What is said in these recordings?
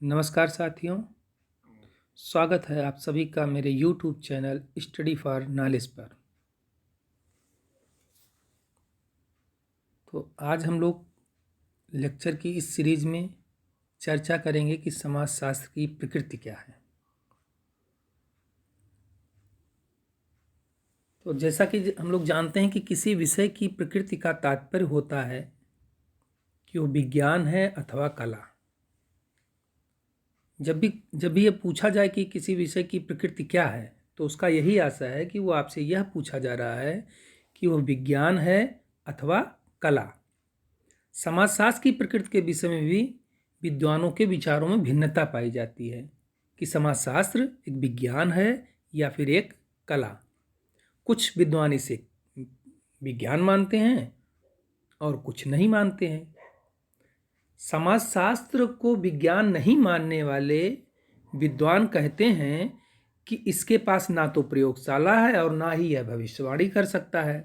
नमस्कार साथियों, स्वागत है आप सभी का मेरे YouTube channel study for knowledge पर। तो आज हम लोग लेक्चर की इस सीरीज में चर्चा करेंगे कि समाजशास्त्र की प्रकृति क्या है। तो जैसा कि हम लोग जानते हैं कि किसी विषय की प्रकृति का तात्पर्य होता है कि वो विज्ञान है अथवा कला। जब भी ये पूछा जाए कि किसी विषय की प्रकृति क्या है, तो उसका यही आशा है कि वो आपसे यह पूछा जा रहा है कि वह विज्ञान है अथवा कला। समाजशास्त्र की प्रकृति के विषय में भी विद्वानों के विचारों में भिन्नता पाई जाती है कि समाजशास्त्र एक विज्ञान है या फिर एक कला। कुछ विद्वान इसे विज्ञान मानते हैं और कुछ नहीं मानते हैं। समाजशास्त्र को विज्ञान नहीं मानने वाले विद्वान कहते हैं कि इसके पास ना तो प्रयोगशाला है और ना ही यह भविष्यवाणी कर सकता है।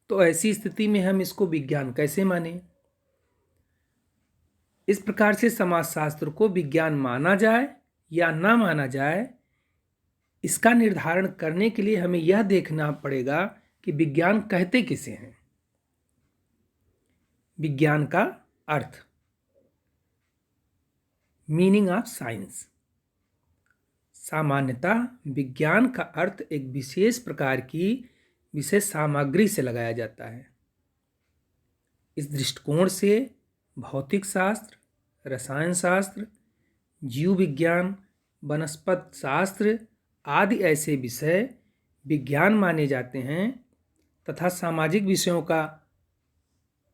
तो ऐसी स्थिति में हम इसको विज्ञान कैसे मानें? इस प्रकार से समाजशास्त्र को विज्ञान माना जाए या ना माना जाए, इसका निर्धारण करने के लिए हमें यह देखना पड़ेगा कि विज्ञान कहते किसे हैं। विज्ञान का अर्थ, मीनिंग ऑफ साइंस। सामान्यतः विज्ञान का अर्थ एक विशेष प्रकार की विशेष सामग्री से लगाया जाता है। इस दृष्टिकोण से भौतिक शास्त्र, रसायन शास्त्र, जीव विज्ञान, वनस्पति शास्त्र आदि ऐसे विषय विज्ञान माने जाते हैं तथा सामाजिक विषयों का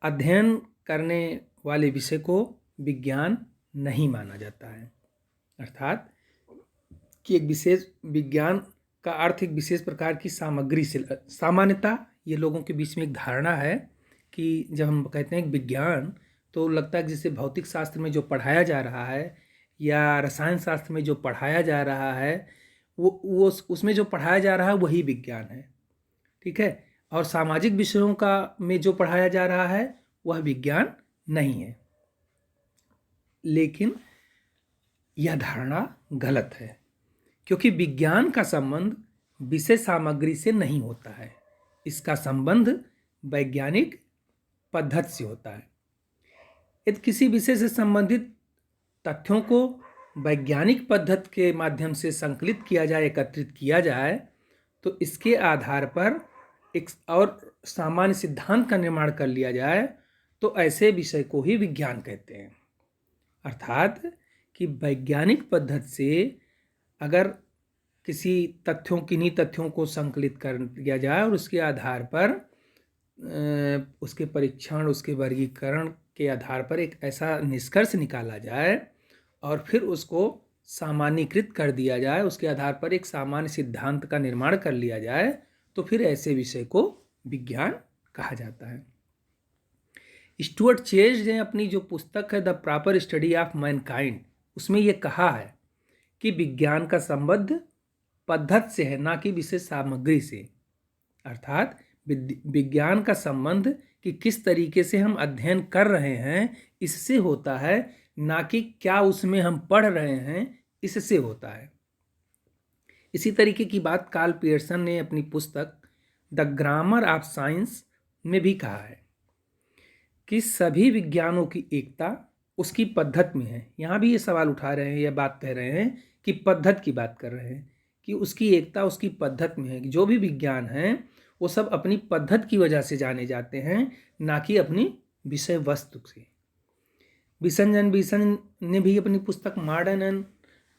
अध्ययन करने वाले विषय को विज्ञान नहीं माना जाता है। अर्थात कि एक विशेष विज्ञान का अर्थ एक विशेष प्रकार की सामग्री से। सामान्यतः ये लोगों के बीच में एक धारणा है कि जब हम कहते हैं विज्ञान तो लगता है जैसे भौतिक शास्त्र में जो पढ़ाया जा रहा है या रसायन शास्त्र में जो पढ़ाया जा रहा है वो उसमें जो पढ़ाया जा रहा है वही विज्ञान है, ठीक है। और सामाजिक विषयों का में जो पढ़ाया जा रहा है वह विज्ञान नहीं है। लेकिन यह धारणा गलत है, क्योंकि विज्ञान का संबंध विषय सामग्री से नहीं होता है। इसका संबंध वैज्ञानिक पद्धति से होता है। यदि किसी विषय से संबंधित तथ्यों को वैज्ञानिक पद्धति के माध्यम से संकलित किया जाए, एकत्रित किया जाए, तो इसके आधार पर एक और सामान्य सिद्धांत का निर्माण कर लिया जाए, तो ऐसे विषय को ही विज्ञान कहते हैं। अर्थात कि वैज्ञानिक पद्धति से अगर किसी किन्हीं तथ्यों को संकलित कर दिया जाए और उसके आधार पर उसके परीक्षण, उसके वर्गीकरण के आधार पर एक ऐसा निष्कर्ष निकाला जाए और फिर उसको सामान्यीकृत कर दिया जाए, उसके आधार पर एक सामान्य सिद्धांत का निर्माण कर लिया जाए, तो फिर ऐसे विषय को विज्ञान कहा जाता है। स्टुअर्ट चेज ने अपनी जो पुस्तक है the proper study of Mankind, उसमें ये कहा है कि विज्ञान का संबंध पद्धति से है, ना कि विशेष सामग्री से। अर्थात विज्ञान का संबंध कि किस तरीके से हम अध्ययन कर रहे हैं इससे होता है, ना कि क्या उसमें हम पढ़ रहे हैं इससे होता है। इसी तरीके की बात कार्ल पियर्सन ने अपनी पुस्तक द ग्रामर ऑफ साइंस में भी कहा है कि सभी विज्ञानों की एकता उसकी पद्धति में है। यहाँ भी ये सवाल उठा रहे हैं या बात कह रहे हैं कि पद्धति की बात कर रहे हैं कि उसकी एकता उसकी पद्धति में है कि जो भी विज्ञान है वो सब अपनी पद्धति की वजह से जाने जाते हैं, ना कि अपनी विषय वस्तु से। बिसन ने भी अपनी पुस्तक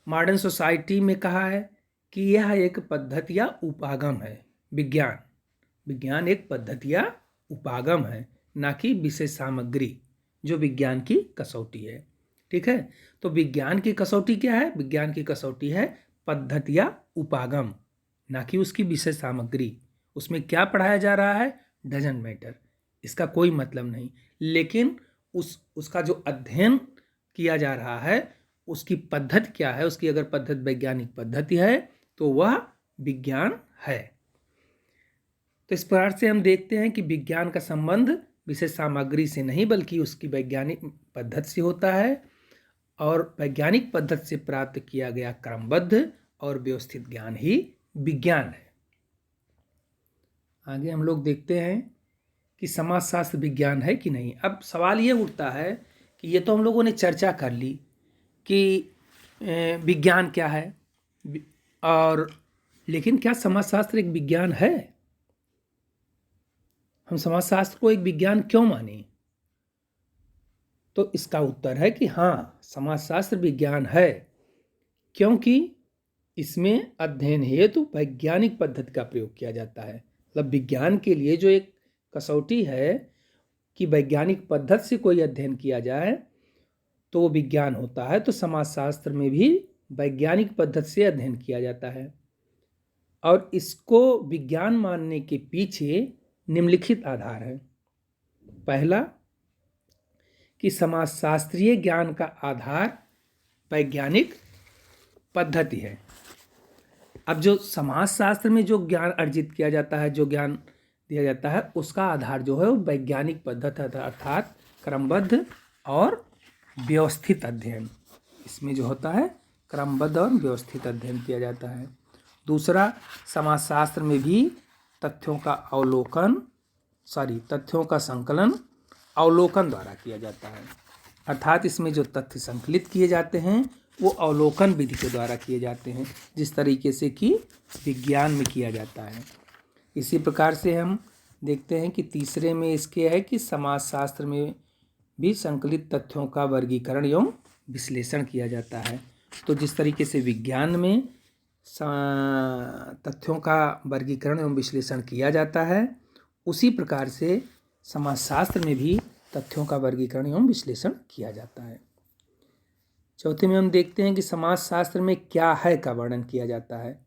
मॉडर्न सोसाइटी में कहा है कि यह एक पद्धति या उपागम है। विज्ञान एक पद्धति या उपागम है, ना कि विषय सामग्री जो विज्ञान की कसौटी है, ठीक है। तो विज्ञान की कसौटी क्या है? विज्ञान की कसौटी है पद्धति या उपागम, ना कि उसकी विषय सामग्री। उसमें क्या पढ़ाया जा रहा है डजंट मैटर, इसका कोई मतलब नहीं। लेकिन उसका जो अध्ययन किया जा रहा है उसकी पद्धति क्या है, उसकी अगर पद्धति वैज्ञानिक पद्धति है तो वह विज्ञान है। तो इस प्रकार से हम देखते हैं कि विज्ञान का संबंध विशेष सामग्री से नहीं बल्कि उसकी वैज्ञानिक पद्धति से होता है। और वैज्ञानिक पद्धति से प्राप्त किया गया क्रमबद्ध और व्यवस्थित ज्ञान ही विज्ञान है। आगे हम लोग देखते हैं कि समाजशास्त्र विज्ञान है कि नहीं। अब सवाल ये उठता है कि ये तो हम लोगों ने चर्चा कर ली कि विज्ञान क्या है, और लेकिन क्या समाजशास्त्र एक विज्ञान है? हम समाजशास्त्र को एक विज्ञान क्यों माने? तो इसका उत्तर है कि हाँ, समाजशास्त्र विज्ञान है, क्योंकि इसमें अध्ययन हेतु वैज्ञानिक पद्धति का प्रयोग किया जाता है। मतलब विज्ञान के लिए जो एक कसौटी है कि वैज्ञानिक पद्धति से कोई अध्ययन किया जाए तो वो विज्ञान होता है। तो समाजशास्त्र में भी वैज्ञानिक पद्धति से अध्ययन किया जाता है, और इसको विज्ञान मानने के पीछे निम्नलिखित आधार है। पहला, कि समाजशास्त्रीय ज्ञान का आधार वैज्ञानिक पद्धति है। अब जो समाजशास्त्र में जो ज्ञान अर्जित किया जाता है, जो ज्ञान दिया जाता है, उसका आधार जो है वो वैज्ञानिक पद्धति है, अर्थात क्रमबद्ध और व्यवस्थित अध्ययन। इसमें जो होता है क्रमबद्ध और व्यवस्थित अध्ययन किया जाता है। दूसरा, समाजशास्त्र में भी तथ्यों का संकलन अवलोकन द्वारा किया जाता है, अर्थात इसमें जो तथ्य संकलित किए जाते हैं वो अवलोकन विधि के द्वारा किए जाते हैं, जिस तरीके से कि विज्ञान में किया जाता है। इसी प्रकार से हम देखते हैं कि तीसरे में इसके है कि समाजशास्त्र में भी संकलित तथ्यों का वर्गीकरण एवं विश्लेषण किया जाता है। तो जिस तरीके से विज्ञान में तथ्यों का वर्गीकरण एवं विश्लेषण किया जाता है, उसी प्रकार से समाजशास्त्र में भी तथ्यों का वर्गीकरण एवं विश्लेषण किया जाता है। चौथे में हम देखते हैं कि समाजशास्त्र में क्या है का वर्णन किया जाता है।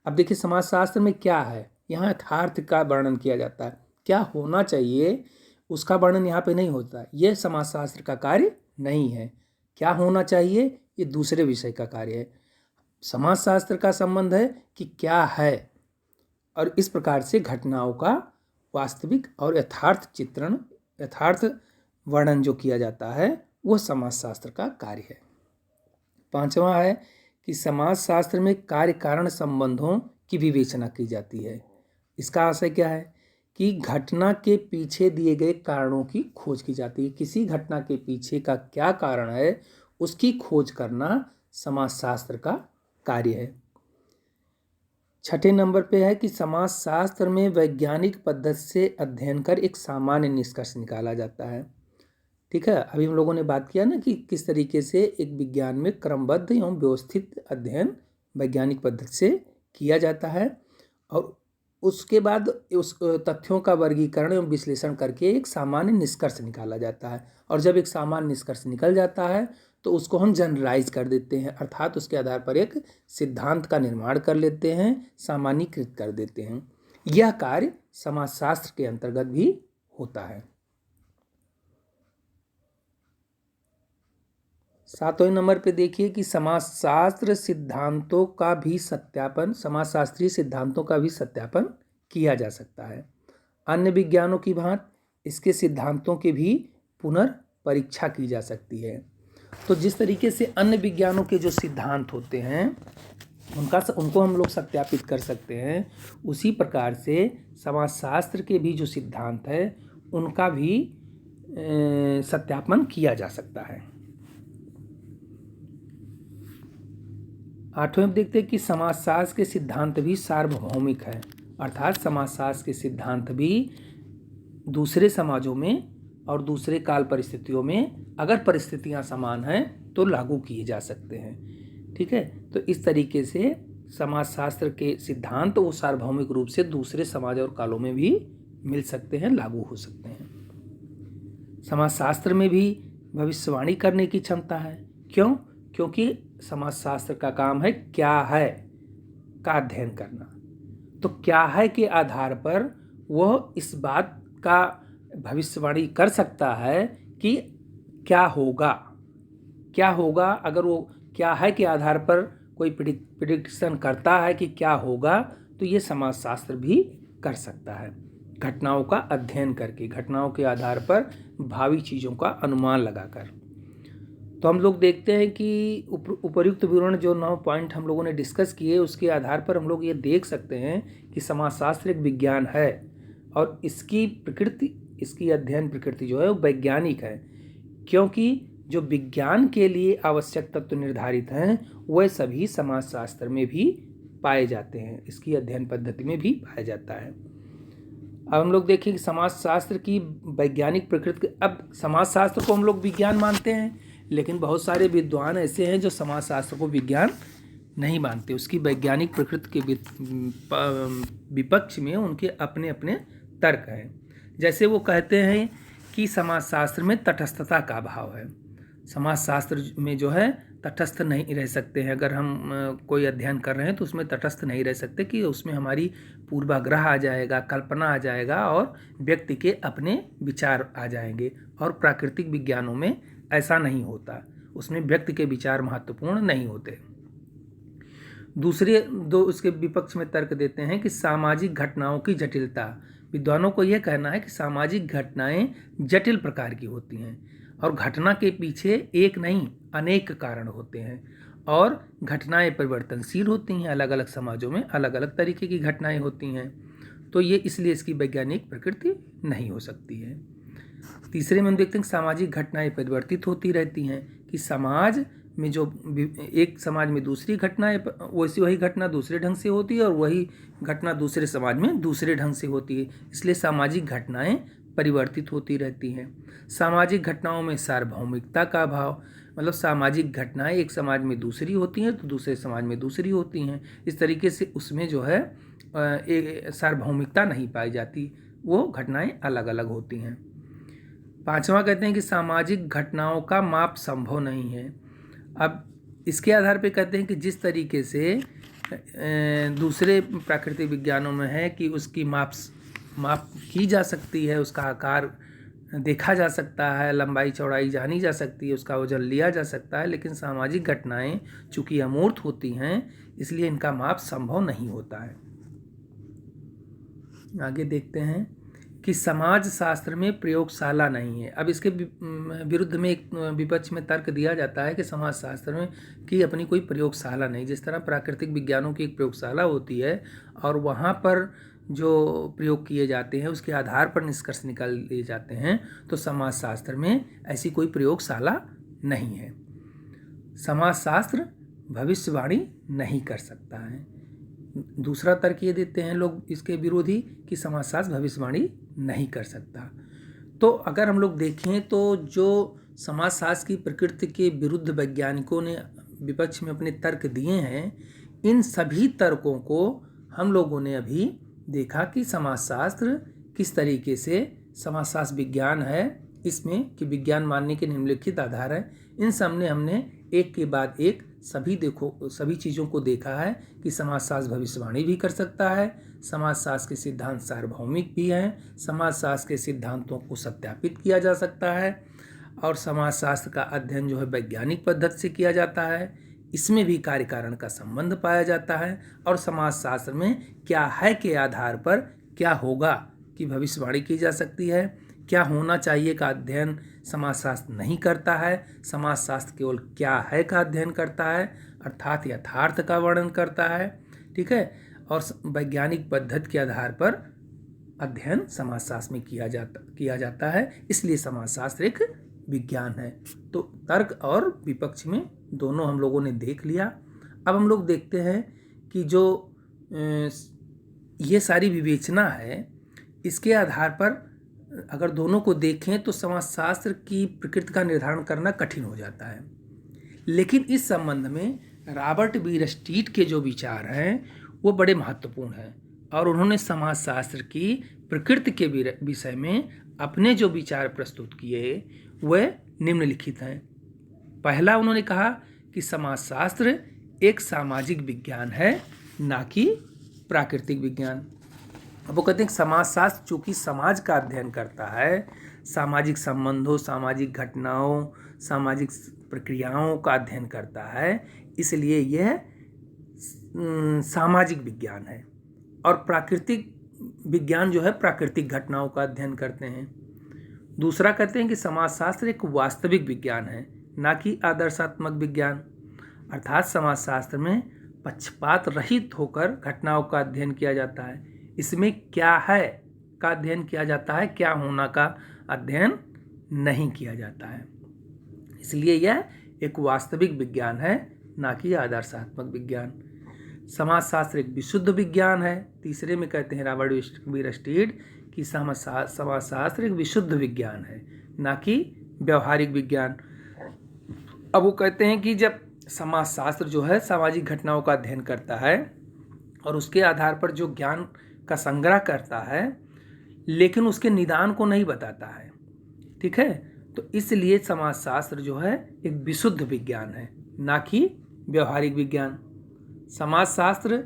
अब देखिए, समाजशास्त्र में क्या है, यहाँ यथार्थ का वर्णन किया जाता है। क्या होना चाहिए उसका वर्णन यहाँ पे नहीं होता। यह समाजशास्त्र का कार्य नहीं है। क्या होना चाहिए ये दूसरे विषय का कार्य है। समाजशास्त्र का संबंध है कि क्या है, और इस प्रकार से घटनाओं का वास्तविक और यथार्थ वर्णन जो किया जाता है वो समाजशास्त्र का कार्य है। पांचवा है कि समाजशास्त्र में कार्य कारण संबंधों की विवेचना की जाती है। इसका आशय क्या है कि घटना के पीछे दिए गए कारणों की खोज की जाती है। किसी घटना के पीछे का क्या कारण है उसकी खोज करना समाजशास्त्र का कार्य है। छठे नंबर पे है कि समाजशास्त्र में वैज्ञानिक पद्धति से अध्ययन कर एक सामान्य निष्कर्ष निकाला जाता है। ठीक है, अभी हम लोगों ने बात किया ना कि किस तरीके से एक विज्ञान में क्रमबद्ध एवं व्यवस्थित अध्ययन वैज्ञानिक पद्धति से किया जाता है, और उसके बाद उस तथ्यों का वर्गीकरण एवं विश्लेषण करके एक सामान्य निष्कर्ष निकाला जाता है। और जब एक सामान्य निष्कर्ष निकल जाता है तो उसको हम जनरलाइज कर देते हैं, अर्थात उसके आधार पर एक सिद्धांत का निर्माण कर लेते हैं, सामान्यीकृत कर देते हैं। यह कार्य समाजशास्त्र के अंतर्गत भी होता है। सातवें नंबर पे देखिए कि समाजशास्त्रीय सिद्धांतों का भी सत्यापन किया जा सकता है। अन्य विज्ञानों की भांति इसके सिद्धांतों के भी पुनर्परीक्षा की जा सकती है। तो जिस तरीके से अन्य विज्ञानों के जो सिद्धांत होते हैं उनको हम लोग सत्यापित कर सकते हैं, उसी प्रकार से समाजशास्त्र के भी जो सिद्धांत है उनका भी सत्यापन किया जा सकता है। आठवें में देखते हैं कि समाजशास्त्र के सिद्धांत भी सार्वभौमिक है, अर्थात समाजशास्त्र के सिद्धांत भी दूसरे समाजों में और दूसरे काल परिस्थितियों में अगर परिस्थितियां समान हैं तो लागू किए जा सकते हैं। ठीक है, तो इस तरीके से समाजशास्त्र के सिद्धांत वो सार्वभौमिक रूप से दूसरे समाज और कालों में भी मिल सकते हैं, लागू हो सकते हैं। समाजशास्त्र में भी भविष्यवाणी करने की क्षमता है। क्यों? क्योंकि समाजशास्त्र का काम है क्या है का अध्ययन करना। तो क्या है के आधार पर वह इस बात का भविष्यवाणी कर सकता है कि क्या होगा। अगर वो क्या है के आधार पर कोई प्रिडिक्शन करता है कि क्या होगा, तो ये समाजशास्त्र भी कर सकता है। घटनाओं का अध्ययन करके, घटनाओं के आधार पर भावी चीज़ों का अनुमान लगाकर। तो हम लोग देखते हैं कि उपर्युक्त विवरण जो 9 पॉइंट हम लोगों ने डिस्कस किए, उसके आधार पर हम लोग ये देख सकते हैं कि समाजशास्त्र एक विज्ञान है और इसकी प्रकृति, इसकी अध्ययन प्रकृति जो है वो वैज्ञानिक है, क्योंकि जो विज्ञान के लिए आवश्यक तत्व निर्धारित हैं वह सभी समाजशास्त्र में भी पाए जाते हैं, इसकी अध्ययन पद्धति में भी पाया जाता है। अब हम लोग देखें कि समाजशास्त्र की वैज्ञानिक प्रकृति। अब समाजशास्त्र को हम लोग विज्ञान मानते हैं, लेकिन बहुत सारे विद्वान ऐसे हैं जो समाजशास्त्र को विज्ञान नहीं मानते। उसकी वैज्ञानिक प्रकृति के विपक्ष में उनके अपने अपने तर्क हैं। जैसे वो कहते हैं कि समाजशास्त्र में तटस्थता का अभाव है। समाजशास्त्र में जो है तटस्थ नहीं रह सकते हैं। अगर हम कोई अध्ययन कर रहे हैं तो उसमें तटस्थ नहीं रह सकते, कि उसमें हमारी पूर्वाग्रह आ जाएगा, कल्पना आ जाएगा और व्यक्ति के अपने विचार आ जाएंगे। और प्राकृतिक विज्ञानों में ऐसा नहीं होता, उसमें व्यक्ति के विचार महत्वपूर्ण नहीं होते। दूसरे दो उसके विपक्ष में तर्क देते हैं कि सामाजिक घटनाओं की जटिलता। विद्वानों को यह कहना है कि सामाजिक घटनाएं जटिल प्रकार की होती हैं और घटना के पीछे एक नहीं अनेक कारण होते हैं और घटनाएं परिवर्तनशील होती हैं। अलग अलग समाजों में अलग अलग तरीके की घटनाएं होती हैं, तो ये इसलिए इसकी वैज्ञानिक प्रकृति नहीं हो सकती है। तीसरे में हम देखते हैं कि सामाजिक घटनाएं परिवर्तित होती रहती हैं, कि समाज में जो एक समाज में दूसरी घटनाएं, वही घटना दूसरे ढंग से होती है और वही घटना दूसरे समाज में दूसरे ढंग से होती है, इसलिए सामाजिक घटनाएं परिवर्तित होती रहती हैं। सामाजिक घटनाओं में सार्वभौमिकता का अभाव, मतलब सामाजिक घटनाएं एक समाज में दूसरी होती हैं तो दूसरे समाज में दूसरी होती हैं, इस तरीके से उसमें जो है एक सार्वभौमिकता नहीं पाई जाती, वो घटनाएं अलग अलग होती हैं। पांचवा कहते हैं कि सामाजिक घटनाओं का माप संभव नहीं है। अब इसके आधार पे कहते हैं कि जिस तरीके से दूसरे प्राकृतिक विज्ञानों में है कि उसकी माप की जा सकती है, उसका आकार देखा जा सकता है, लंबाई चौड़ाई जानी जा सकती है, उसका वजन लिया जा सकता है, लेकिन सामाजिक घटनाएं चूँकि अमूर्त होती हैं इसलिए इनका माप संभव नहीं होता है। आगे देखते हैं कि समाज शास्त्र में प्रयोगशाला नहीं है। अब इसके विरुद्ध में एक विपक्ष में तर्क दिया जाता है कि समाज शास्त्र में की अपनी कोई प्रयोगशाला नहीं। जिस तरह प्राकृतिक विज्ञानों की एक प्रयोगशाला होती है और वहाँ पर जो प्रयोग किए जाते हैं उसके आधार पर निष्कर्ष निकाल लिए जाते हैं, तो समाजशास्त्र में ऐसी कोई प्रयोगशाला नहीं है। समाजशास्त्र भविष्यवाणी नहीं कर सकता है। दूसरा तर्क ये देते हैं लोग इसके विरोधी कि समाजशास्त्र भविष्यवाणी नहीं कर सकता। तो अगर हम लोग देखें तो जो समाजशास्त्र की प्रकृति के विरुद्ध वैज्ञानिकों ने विपक्ष में अपने तर्क दिए हैं, इन सभी तर्कों को हम लोगों ने अभी देखा कि समाजशास्त्र किस तरीके से समाजशास्त्र विज्ञान है, इसमें कि विज्ञान मानने के निम्नलिखित आधार हैं। इन सब ने हमने एक के बाद एक सभी चीज़ों को देखा है कि समाजशास्त्र भविष्यवाणी भी कर सकता है, समाजशास्त्र के सिद्धांत सार्वभौमिक भी हैं, समाजशास्त्र के सिद्धांतों को सत्यापित किया जा सकता है और समाजशास्त्र का अध्ययन जो है वैज्ञानिक पद्धति से किया जाता है, इसमें भी कार्य कारण का संबंध पाया जाता है और समाजशास्त्र में क्या है के आधार पर क्या होगा की भविष्यवाणी की जा सकती है, क्या होना चाहिए का अध्ययन समाजशास्त्र नहीं करता है। समाजशास्त्र केवल क्या है का अध्ययन करता है, अर्थात यथार्थ का वर्णन करता है, ठीक है, और वैज्ञानिक पद्धति के आधार पर अध्ययन समाजशास्त्र में किया जाता है, इसलिए समाजशास्त्र एक विज्ञान है। तो तर्क और विपक्ष में दोनों हम लोगों ने देख लिया। अब हम लोग देखते हैं कि जो ये सारी विवेचना है, इसके आधार पर अगर दोनों को देखें तो समाजशास्त्र की प्रकृति का निर्धारण करना कठिन हो जाता है। लेकिन इस संबंध में रॉबर्ट बीयरस्टीट के जो विचार हैं वो बड़े महत्वपूर्ण हैं और उन्होंने समाजशास्त्र की प्रकृति के विषय में अपने जो विचार प्रस्तुत किए वह निम्नलिखित हैं। पहला, उन्होंने कहा कि समाजशास्त्र एक सामाजिक विज्ञान है, ना कि प्राकृतिक विज्ञान। अब वो कहते हैं कि समाजशास्त्र चूँकि समाज का अध्ययन करता है, सामाजिक संबंधों, सामाजिक घटनाओं, सामाजिक प्रक्रियाओं का अध्ययन करता है, इसलिए यह सामाजिक विज्ञान है। और प्राकृतिक विज्ञान जो है प्राकृतिक घटनाओं का अध्ययन करते हैं। दूसरा कहते हैं कि समाजशास्त्र एक वास्तविक विज्ञान है, ना कि आदर्शात्मक विज्ञान। अर्थात समाजशास्त्र में पक्षपात रहित होकर घटनाओं का अध्ययन किया जाता है। इसमें क्या है का अध्ययन किया जाता है, क्या होना का अध्ययन नहीं किया जाता है। इसलिए यह एक वास्तविक विज्ञान है, ना कि आदर्शात्मक विज्ञान। समाजशास्त्र एक विशुद्ध विज्ञान है। तीसरे में कहते हैं रॉबर्ट वीरस्टीड कि समाजशास्त्र एक विशुद्ध विज्ञान है, ना कि व्यवहारिक विज्ञान। अब वो कहते हैं कि जब समाजशास्त्र जो है सामाजिक घटनाओं का अध्ययन करता है और उसके आधार पर जो ज्ञान का संग्रह करता है, लेकिन उसके निदान को नहीं बताता है, ठीक है, तो इसलिए समाजशास्त्र जो है एक विशुद्ध विज्ञान है, ना कि व्यवहारिक विज्ञान। समाजशास्त्र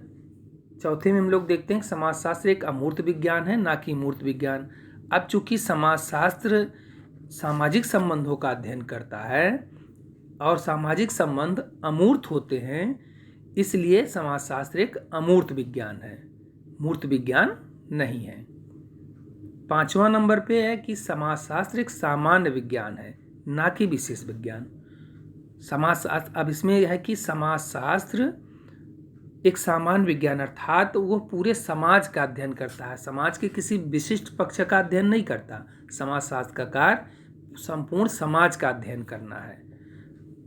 चौथे में हम लोग देखते हैं कि समाजशास्त्र एक अमूर्त विज्ञान है, ना कि मूर्त विज्ञान। अब चूंकि समाजशास्त्र सामाजिक संबंधों का अध्ययन करता है और सामाजिक संबंध अमूर्त होते हैं, इसलिए समाजशास्त्र एक अमूर्त विज्ञान है, मूर्त विज्ञान नहीं है। 5वां नंबर पे है कि समाजशास्त्र एक सामान्य विज्ञान है, ना कि विशेष विज्ञान। समाजशास्त्र, अब इसमें यह है कि समाजशास्त्र एक सामान्य विज्ञान अर्थात वो पूरे समाज का अध्ययन करता है, समाज के किसी विशिष्ट पक्ष का अध्ययन नहीं करता। समाजशास्त्र का कार्य संपूर्ण समाज का अध्ययन करना है,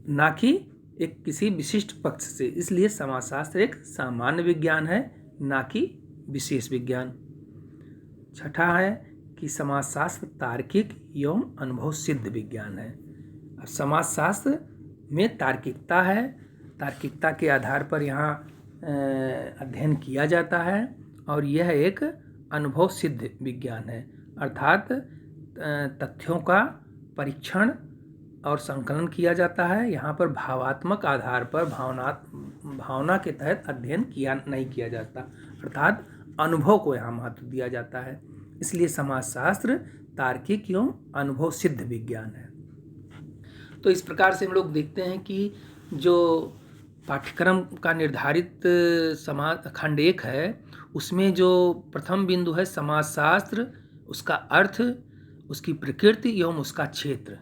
ना कि एक किसी विशिष्ट पक्ष से। इसलिए समाजशास्त्र एक सामान्य विज्ञान है, ना कि विशेष विज्ञान। छठा है कि समाजशास्त्र तार्किक एवं अनुभव सिद्ध विज्ञान है। अब समाजशास्त्र में तार्किकता है, तार्किकता के आधार पर यहाँ अध्ययन किया जाता है और यह एक अनुभव सिद्ध विज्ञान है, अर्थात तथ्यों का परीक्षण और संकलन किया जाता है। यहाँ पर भावात्मक आधार पर भावना के तहत अध्ययन नहीं किया जाता, अर्थात अनुभव को यहाँ महत्व दिया जाता है। इसलिए समाजशास्त्र तार्किक एवं अनुभव सिद्ध विज्ञान है। तो इस प्रकार से हम लोग देखते हैं कि जो पाठ्यक्रम का निर्धारित खंड 1 है, उसमें जो प्रथम बिंदु है समाजशास्त्र, उसका अर्थ, उसकी प्रकृति एवं उसका क्षेत्र,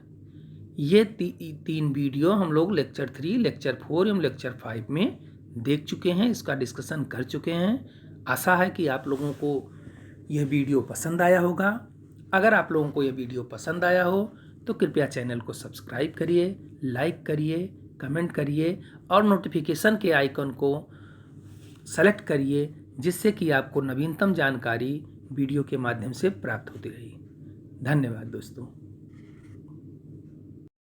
ये 3 वीडियो हम लोग लेक्चर 3, लेक्चर 4 एवं लेक्चर 5 में देख चुके हैं, इसका डिस्कशन कर चुके हैं। आशा है कि आप लोगों को यह वीडियो पसंद आया होगा। अगर आप लोगों को यह वीडियो पसंद आया हो तो कृपया चैनल को सब्सक्राइब करिए, लाइक करिए, कमेंट करिए और नोटिफिकेशन के आइकन को सेलेक्ट करिए, जिससे कि आपको नवीनतम जानकारी वीडियो के माध्यम से प्राप्त होती रही। धन्यवाद दोस्तों।